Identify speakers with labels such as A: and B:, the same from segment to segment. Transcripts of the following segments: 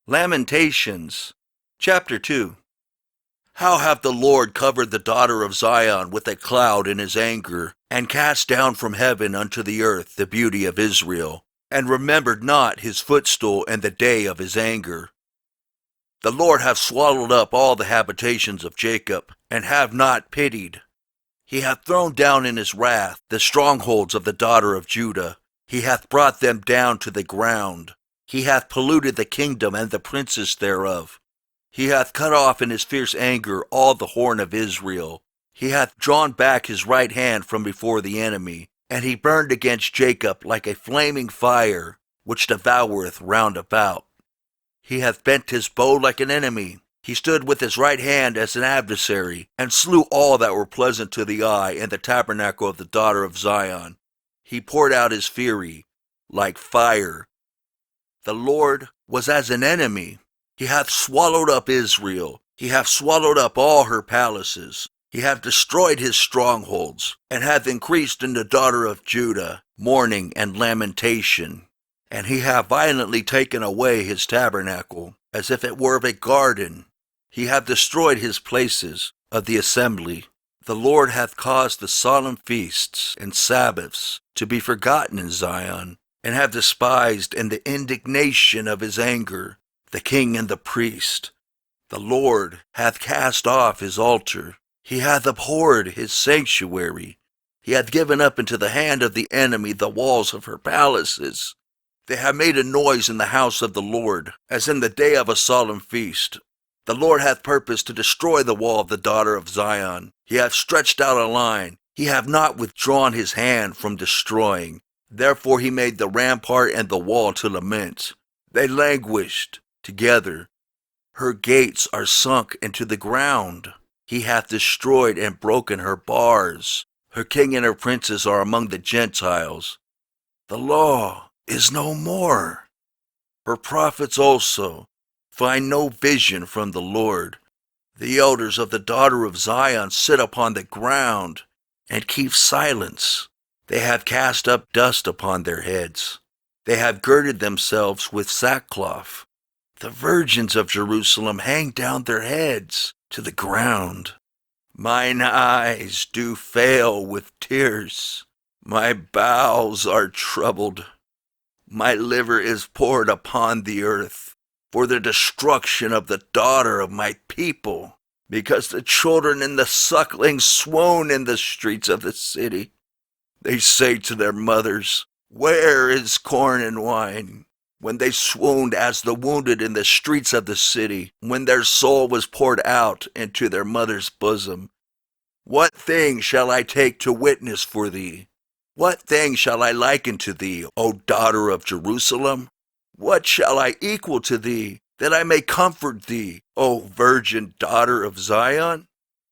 A: Lamentations, chapter 2. How hath the Lord covered the daughter of Zion with a cloud in his anger, and cast down from heaven unto the earth the beauty of Israel, and remembered not his footstool in the day of his anger. The Lord hath swallowed up all the habitations of Jacob, and have not pitied. He hath thrown down in his wrath the strongholds of the daughter of Judah. He hath brought them down to the ground. He hath polluted the kingdom and the princes thereof. He hath cut off in his fierce anger all the horn of Israel. He hath drawn back his right hand from before the enemy, and he burned against Jacob like a flaming fire, which devoureth round about. He hath bent his bow like an enemy. He stood with his right hand as an adversary, and slew all that were pleasant to the eye in the tabernacle of the daughter of Zion. He poured out his fury like fire. The Lord was as an enemy. He hath swallowed up Israel. He hath swallowed up all her palaces. He hath destroyed his strongholds, and hath increased in the daughter of Judah mourning and lamentation. And he hath violently taken away his tabernacle, as if it were of a garden. He hath destroyed his places of the assembly. The Lord hath caused the solemn feasts and Sabbaths to be forgotten in Zion, and hath despised in the indignation of his anger the king and the priest. The Lord hath cast off his altar. He hath abhorred his sanctuary. He hath given up into the hand of the enemy the walls of her palaces. They have made a noise in the house of the Lord, as in the day of a solemn feast. The Lord hath purposed to destroy the wall of the daughter of Zion. He hath stretched out a line. He hath not withdrawn his hand from destroying. Therefore he made the rampart and the wall to lament. They languished together. Her gates are sunk into the ground. He hath destroyed and broken her bars. Her king and her princes are among the Gentiles. The law is no more. Her prophets also find no vision from the Lord. The elders of the daughter of Zion sit upon the ground and keep silence. They have cast up dust upon their heads. They have girded themselves with sackcloth. The virgins of Jerusalem hang down their heads to the ground. Mine eyes do fail with tears. My bowels are troubled. My liver is poured upon the earth for the destruction of the daughter of my people, because the children and the sucklings swoon in the streets of the city. They say to their mothers, "Where is corn and wine?" When they swooned as the wounded in the streets of the city, when their soul was poured out into their mother's bosom. What thing shall I take to witness for thee? What thing shall I liken to thee, O daughter of Jerusalem? What shall I equal to thee, that I may comfort thee, O virgin daughter of Zion?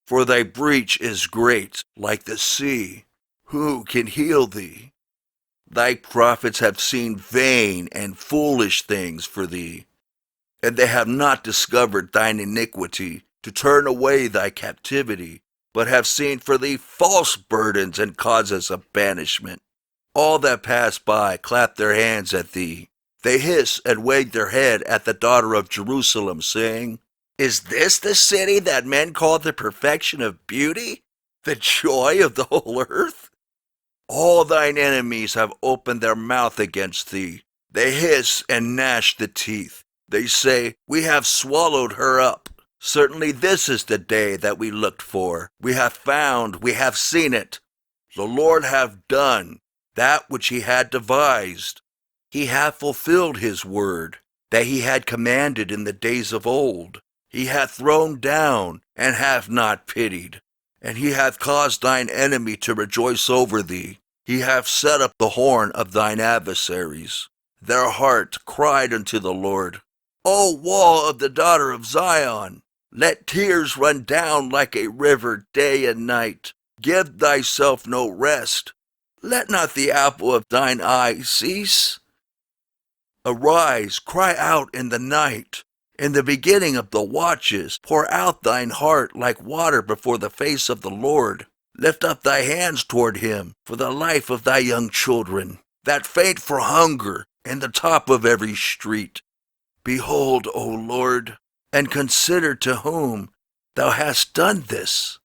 A: For thy breach is great, like the sea. Who can heal thee? Thy prophets have seen vain and foolish things for thee, and they have not discovered thine iniquity, to turn away thy captivity, but have seen for thee false burdens and causes of banishment. All that pass by clap their hands at thee. They hiss and wag their head at the daughter of Jerusalem, saying, "Is this the city that men call the perfection of beauty, the joy of the whole earth?" All thine enemies have opened their mouth against thee. They hiss and gnash the teeth. They say, "We have swallowed her up. Certainly this is the day that we looked for. We have found, we have seen it. The Lord hath done that which he had devised. He hath fulfilled his word, that he had commanded in the days of old. He hath thrown down, and hath not pitied. And he hath caused thine enemy to rejoice over thee. He hath set up the horn of thine adversaries. Their heart cried unto the Lord, O wall of the daughter of Zion, let tears run down like a river day and night. Give thyself no rest. Let not the apple of thine eye cease. Arise, cry out in the night. In the beginning of the watches, pour out thine heart like water before the face of the Lord. Lift up thy hands toward him for the life of thy young children, that faint for hunger in the top of every street. Behold, O Lord, and consider to whom thou hast done this.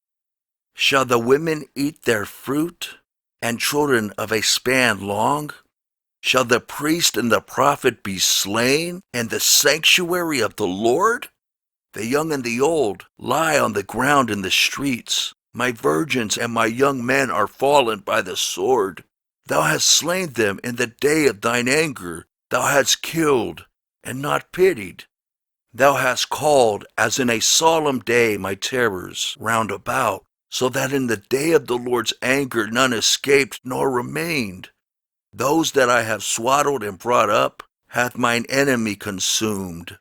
A: Shall the women eat their fruit, and children of a span long? Shall the priest and the prophet be slain in the sanctuary of the Lord? The young and the old lie on the ground in the streets. My virgins and my young men are fallen by the sword. Thou hast slain them in the day of thine anger. Thou hast killed and not pitied. Thou hast called as in a solemn day my terrors round about, so that in the day of the Lord's anger none escaped nor remained. Those that I have swaddled and brought up hath mine enemy consumed.